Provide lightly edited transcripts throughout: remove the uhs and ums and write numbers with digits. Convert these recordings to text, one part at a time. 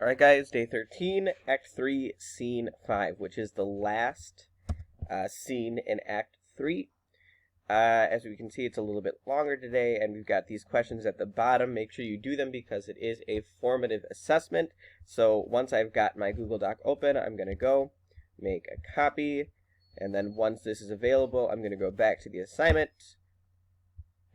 Alright guys, day 13, Act 3, Scene 5, which is the last scene in Act 3. As we can see, it's a little bit longer today, and we've got these questions at the bottom. Make sure you do them because it is a formative assessment. So once I've got my Google Doc open, I'm going to go make a copy, and then once this is available, I'm going to go back to the assignment,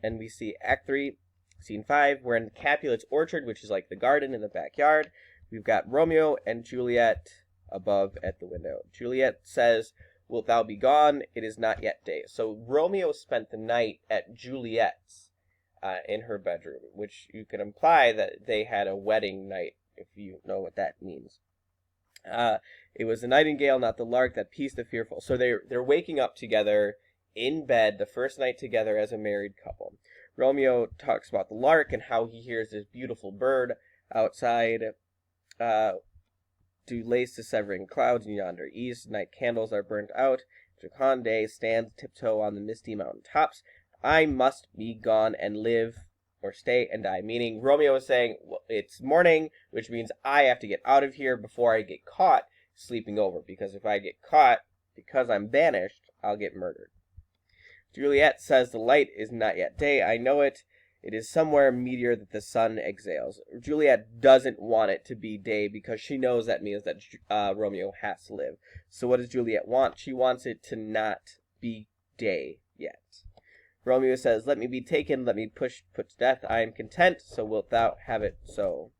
and we see Act 3, Scene 5. We're in Capulet's orchard, which is like the garden in the backyard. We've got Romeo and Juliet above at the window. Juliet says, "Wilt thou be gone? It is not yet day." So Romeo spent the night at Juliet's in her bedroom, which you can imply that they had a wedding night, if you know what that means. It was the nightingale, not the lark, that pieced the fearful. So they're waking up together in bed, the first night together as a married couple. Romeo talks about the lark and how he hears this beautiful bird outside. Do lace the severing clouds in yonder east. Night candles are burnt out. Joconde stands tiptoe on the misty mountain tops. I must be gone and live, or stay and die. Meaning Romeo is saying, well, it's morning, which means I have to get out of here before I get caught sleeping over. Because if I get caught, because I'm banished, I'll get murdered. Juliet says, the light is not yet day. I know it. It is somewhere meteor that the sun exhales. Juliet doesn't want it to be day because she knows that means that Romeo has to live. So what does Juliet want? She wants it to not be day yet. Romeo says, let me be taken, let me put to death. I am content, so wilt thou have it so.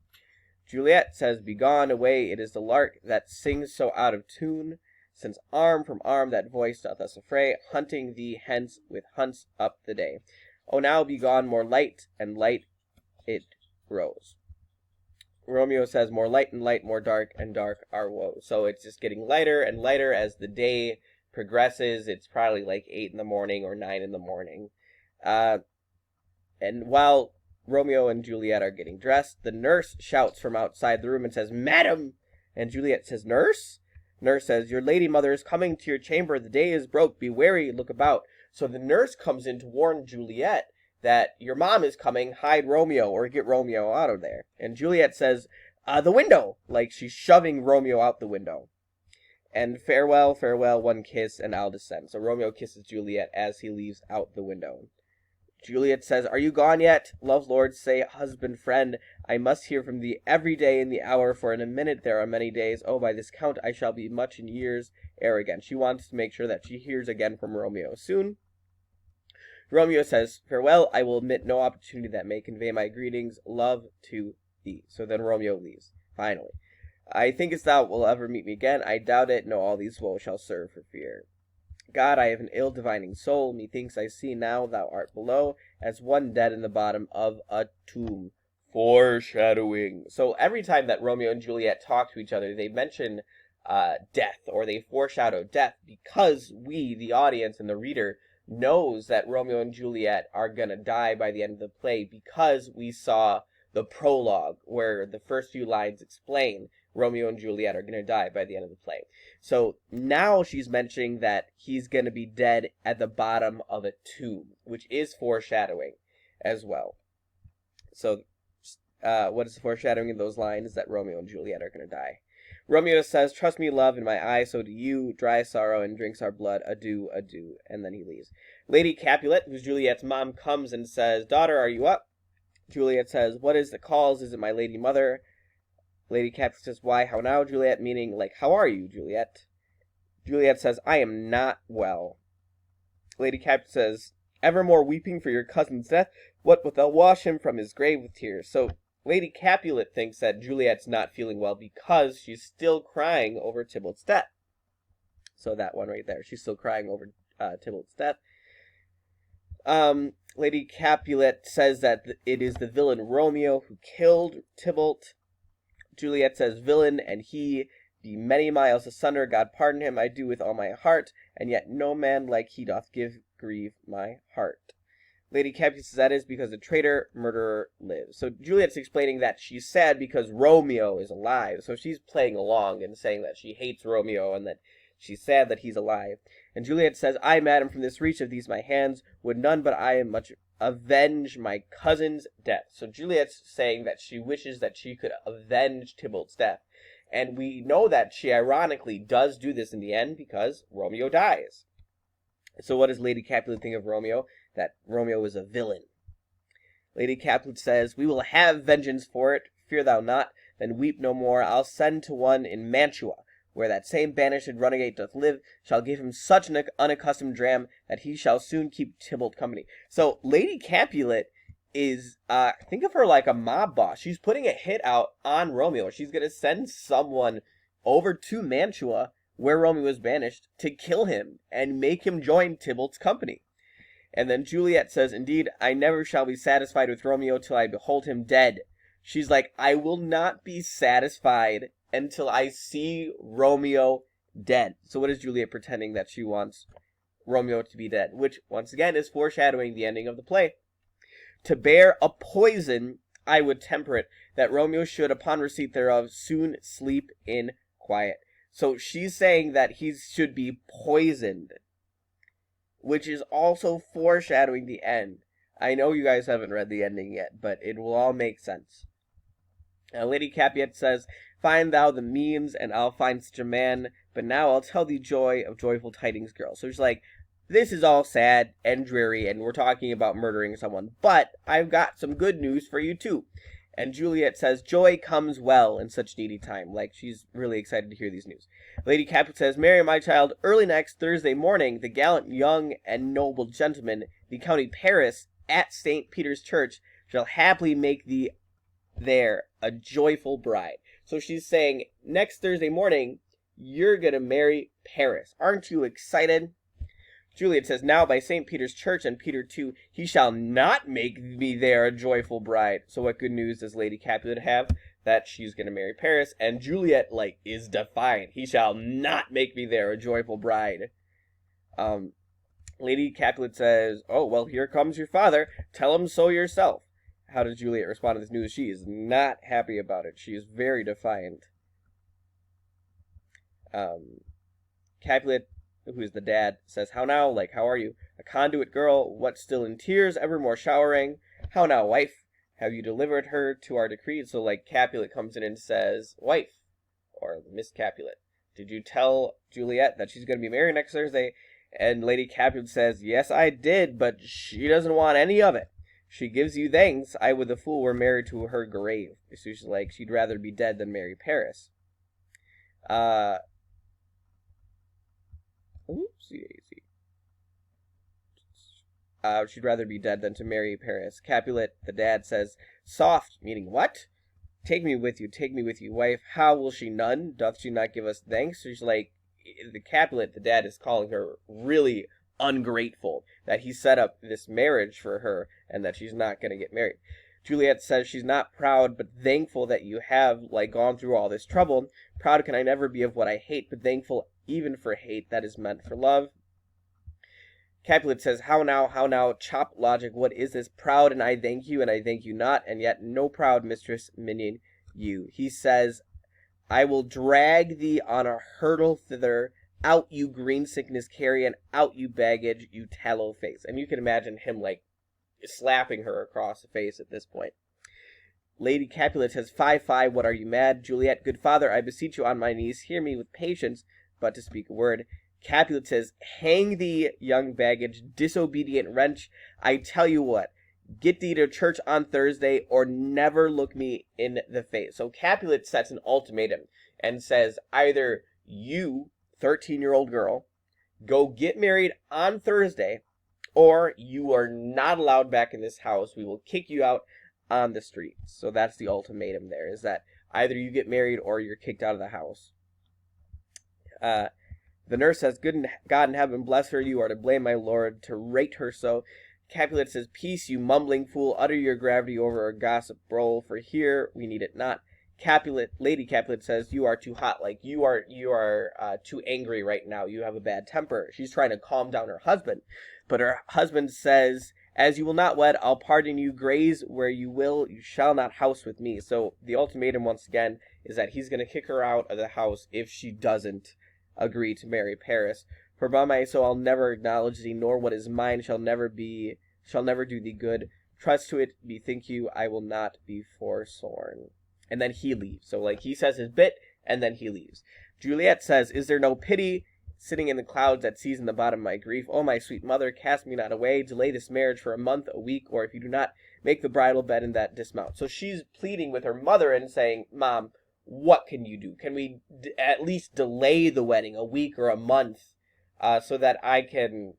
Juliet says, begone away, it is the lark that sings so out of tune. Since arm from arm that voice doth us affray, hunting thee hence with hunts up the day. Oh, now be gone, more light, and light it grows. Romeo says, more light and light, more dark, and dark our woe. So it's just getting lighter and lighter as the day progresses. It's probably like 8 in the morning or 9 in the morning. And while Romeo and Juliet are getting dressed, the nurse shouts from outside the room and says, Madam! And Juliet says, Nurse? Nurse says, your lady mother is coming to your chamber. The day is broke. Be wary, look about. So the nurse comes in to warn Juliet that your mom is coming, hide Romeo or get Romeo out of there. And Juliet says, the window, like she's shoving Romeo out the window. And farewell, farewell, one kiss, and I'll descend. So Romeo kisses Juliet as he leaves out the window. Juliet says, are you gone yet? Love lord, say, husband, friend, I must hear from thee every day in the hour, for in a minute there are many days. Oh, by this count I shall be much in years ere again. She wants to make sure that she hears again from Romeo soon. Romeo says, farewell, I will omit no opportunity that may convey my greetings, love to thee. So then Romeo leaves, finally. I thinkest thou will ever meet me again? I doubt it, no, all these woes shall serve for fear. God, I have an ill divining soul, methinks I see now thou art below, as one dead in the bottom of a tomb. Foreshadowing. So every time that Romeo and Juliet talk to each other, they mention death, or they foreshadow death, because we, the audience and the reader, knows that Romeo and Juliet are going to die by the end of the play because we saw the prologue where the first few lines explain Romeo and Juliet are going to die by the end of the play. So now she's mentioning that he's going to be dead at the bottom of a tomb, which is foreshadowing as well. So what is the foreshadowing in those lines? That Romeo and Juliet are going to die. Romeo says, trust me, love, in my eye, so do you. Dry sorrow and drinks our blood. Adieu, adieu. And then he leaves. Lady Capulet, who's Juliet's mom, comes and says, daughter, are you up? Juliet says, what is the cause? Is it my lady mother? Lady Capulet says, why, how now, Juliet? Meaning, like, how are you, Juliet? Juliet says, I am not well. Lady Capulet says, evermore weeping for your cousin's death? What wilt thou wash him from his grave with tears? So Lady Capulet thinks that Juliet's not feeling well because she's still crying over Tybalt's death. So that one right there. She's still crying over Tybalt's death. Lady Capulet says that it is the villain Romeo who killed Tybalt. Juliet says, villain, and he be many miles asunder. God pardon him, I do with all my heart, and yet no man like he doth grieve my heart. Lady Capulet says that is because the traitor murderer lives. So Juliet's explaining that she's sad because Romeo is alive. So she's playing along and saying that she hates Romeo and that she's sad that he's alive. And Juliet says, I, madam, from this reach of these my hands, would none but I am much avenge my cousin's death. So Juliet's saying that she wishes that she could avenge Tybalt's death. And we know that she ironically does do this in the end because Romeo dies. So what does Lady Capulet think of Romeo? That Romeo is a villain. Lady Capulet says, "We will have vengeance for it, fear thou not, then weep no more. I'll send to one in Mantua, where that same banished runagate doth live, shall give him such an unaccustomed dram, that he shall soon keep Tybalt company." So Lady Capulet is, think of her like a mob boss. She's putting a hit out on Romeo. She's going to send someone over to Mantua, where Romeo was banished, to kill him and make him join Tybalt's company. And then Juliet says, "Indeed, I never shall be satisfied with Romeo till I behold him dead." She's like, I will not be satisfied until I see Romeo dead. So what is Juliet pretending that she wants Romeo to be dead? Which, once again, is foreshadowing the ending of the play. "To bear a poison, I would temper it, that Romeo should, upon receipt thereof, soon sleep in quiet." So she's saying that he should be poisoned, which is also foreshadowing the end. I know you guys haven't read the ending yet, but it will all make sense. Lady Capulet says, "Find thou the means, and I'll find such a man. But now I'll tell thee joy of joyful tidings, girl." So she's like, this is all sad and dreary, and we're talking about murdering someone, but I've got some good news for you too. And Juliet says, "Joy comes well in such needy time." Like, she's really excited to hear these news. Lady Capulet says, "Mary, my child, early next Thursday morning, the gallant young and noble gentleman, the County Paris, at St. Peter's Church, shall happily make thee there a joyful bride." So she's saying, next Thursday morning, you're going to marry Paris. Aren't you excited? Juliet says, "Now by St. Peter's Church and Peter too, he shall not make me there a joyful bride." So what good news does Lady Capulet have? That she's going to marry Paris. And Juliet, like, is defiant. "He shall not make me there a joyful bride." Lady Capulet says, "Oh, well, here comes your father. Tell him so yourself." How does Juliet respond to this news? She is not happy about it. She is very defiant. Capulet, who is the dad, says, "How now? Like, how are you? A conduit girl, what still in tears, evermore showering? How now, wife? Have you delivered her to our decree?" So, like, Capulet comes in and says, "Wife," or Miss Capulet, "did you tell Juliet that she's going to be married next Thursday?" And Lady Capulet says, "Yes, I did, but she doesn't want any of it. She gives you thanks I with the fool were married to her grave." So she's like, she'd rather be dead than marry Paris. She'd rather be dead than to marry Paris. Capulet, the dad, says, "Soft," meaning what? Take me with you, wife. How will she none? Doth she not give us thanks?" So she's like, the Capulet, the dad, is calling her really ungrateful that he set up this marriage for her and that she's not going to get married. Juliet says she's not proud, but thankful that you have, like, gone through all this trouble. "Proud can I never be of what I hate, but thankful even for hate that is meant for love." Capulet says, how now, chop logic, what is this? Proud, and I thank you not, and yet no proud mistress minion you." He says, "I will drag thee on a hurdle thither, out you green sickness carrion, out you baggage, you tallow face." And you can imagine him, like, slapping her across the face at this point. Lady Capulet says, Fie, what are you mad? Juliet, good father, I beseech you on my knees, hear me with patience, but to speak a word." Capulet says, "Hang thee, young baggage, disobedient wretch. I tell you what, get thee to church on Thursday, or never look me in the face." So Capulet sets an ultimatum and says, either you, 13-year-old girl, go get married on Thursday, or you are not allowed back in this house. We will kick you out on the streets. So that's the ultimatum there, is that either you get married or you're kicked out of the house. The nurse says, "Good God in heaven bless her, you are to blame, my lord, to rate her so." Capulet says, "Peace, you mumbling fool, utter your gravity over a gossip broil, for here we need it not." Lady Capulet says, "You are too hot, like, you are too angry right now, you have a bad temper." She's trying to calm down her husband, but her husband says, "As you will not wed, I'll pardon you, graze where you will, you shall not house with me." So the ultimatum, once again, is that he's going to kick her out of the house if she doesn't agree to marry Paris. "For by my soul I'll never acknowledge thee, nor what is mine shall never be shall never do thee good. Trust to it, bethink you, I will not be forsworn. And then he leaves. So, like, he says his bit, and then he leaves. Juliet says, is there no pity sitting in the clouds that sees in the bottom of my grief? Oh, my sweet mother, cast me not away. Delay this marriage for a month, a week, or if you do not, make the bridal bed and that dismount. So she's pleading with her mother and saying, Mom, what can you do? Can we at least delay the wedding a week or a month so that I can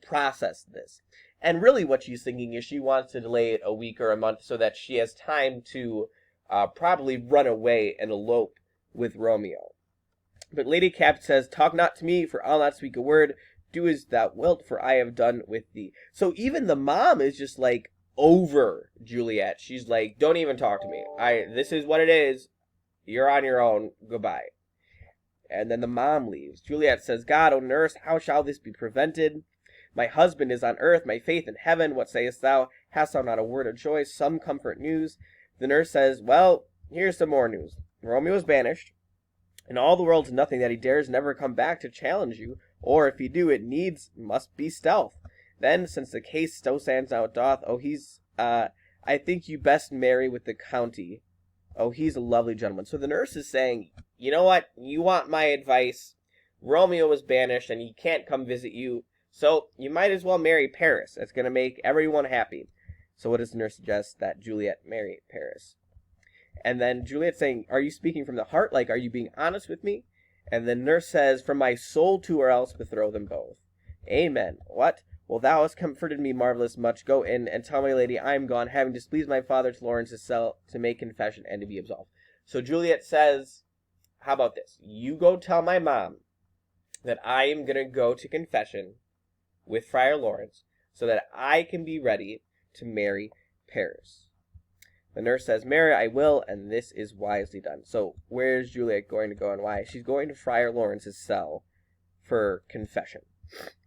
process this? And really what she's thinking is she wants to delay it a week or a month so that she has time to probably run away and elope with Romeo. But Lady Cap says, talk not to me, for I'll not speak a word. Do as thou wilt, for I have done with thee. So even the mom is just like over Juliet. She's like, don't even talk to me. This is what it is. You're on your own. Goodbye. And then the mom leaves. Juliet says, God, O nurse, how shall this be prevented? My husband is on earth, my faith in heaven. What sayest thou? Hast thou not a word of joy, some comfort news? The nurse says, well, here's some more news. Romeo is banished. In all the world's nothing that he dares never come back to challenge you, or if he do, it needs must be stealth. Then, since the case so stands out doth, I think you best marry with the county. Oh, he's a lovely gentleman. So the nurse is saying, you know what? You want my advice. Romeo was banished, and he can't come visit you, so you might as well marry Paris. That's going to make everyone happy. So what does the nurse suggest? That Juliet marry Paris. And then Juliet's saying, are you speaking from the heart? Like, are you being honest with me? And the nurse says, from my soul too, or else betrow them both. Amen. What? Well, thou hast comforted me marvelous much. Go in and tell my lady I am gone, having displeased my father to Lawrence's cell to make confession and to be absolved. So Juliet says, how about this? You go tell my mom that I am going to go to confession with Friar Lawrence so that I can be ready to marry Paris. The nurse says, marry I will, and this is wisely done. So where is Juliet going to go and why? She's going to Friar Lawrence's cell for confession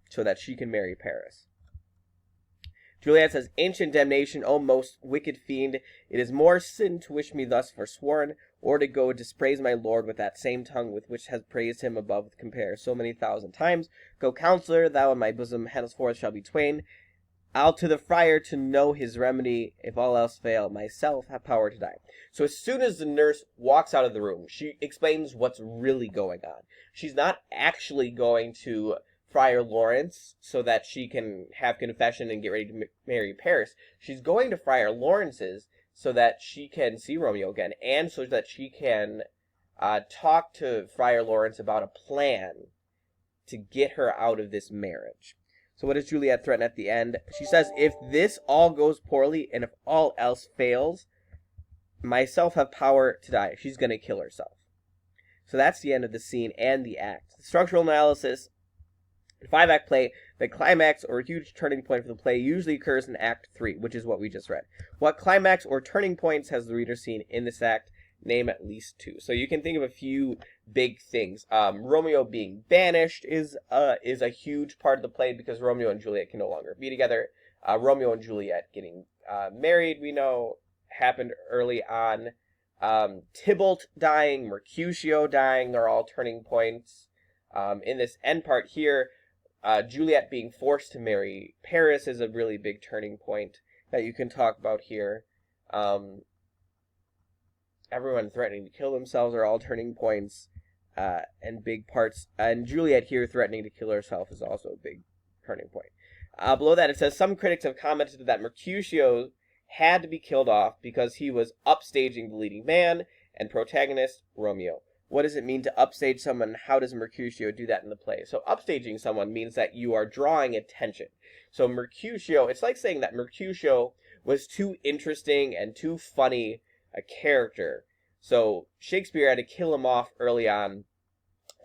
so that she can marry Paris. Juliet says, ancient damnation, O most wicked fiend, it is more sin to wish me thus forsworn, or to go dispraise my lord with that same tongue with which has praised him above compare so many thousand times. Go, counselor, thou and my bosom henceforth shall be twain. I'll to the friar to know his remedy. If all else fail, myself have power to die. So as soon as the nurse walks out of the room, she explains what's really going on. She's not actually going to Friar Lawrence so that she can have confession and get ready to marry Paris. She's going to Friar Lawrence's so that she can see Romeo again, and so that she can talk to Friar Lawrence about a plan to get her out of this marriage. So what does Juliet threaten at the end? She says, if this all goes poorly, and if all else fails, myself have power to die. She's going to kill herself. So that's the end of the scene and the act. The structural analysis. In 5-act play, the climax or huge turning point for the play usually occurs in Act 3, which is what we just read. What climax or turning points has the reader seen in this act? Name at least 2. So you can think of a few big things. Romeo being banished is a huge part of the play because Romeo and Juliet can no longer be together. Romeo and Juliet getting married, we know, happened early on. Tybalt dying, Mercutio dying are all turning points. In this end part here, Juliet being forced to marry Paris is a really big turning point that you can talk about here. Everyone threatening to kill themselves are all turning points and big parts. And Juliet here threatening to kill herself is also a big turning point. Below that, it says, some critics have commented that Mercutio had to be killed off because he was upstaging the leading man and protagonist, Romeo. What does it mean to upstage someone? How does Mercutio do that in the play? So upstaging someone means that you are drawing attention. So Mercutio, it's like saying that Mercutio was too interesting and too funny a character. So Shakespeare had to kill him off early on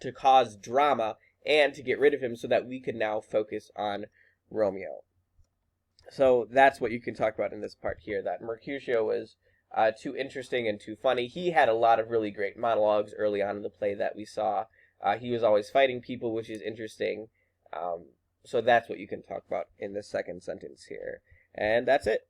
to cause drama and to get rid of him so that we could now focus on Romeo. So that's what you can talk about in this part here, that Mercutio was too interesting and too funny. He had a lot of really great monologues early on in the play that we saw. He was always fighting people, which is interesting. So that's what you can talk about in the second sentence here. And that's it.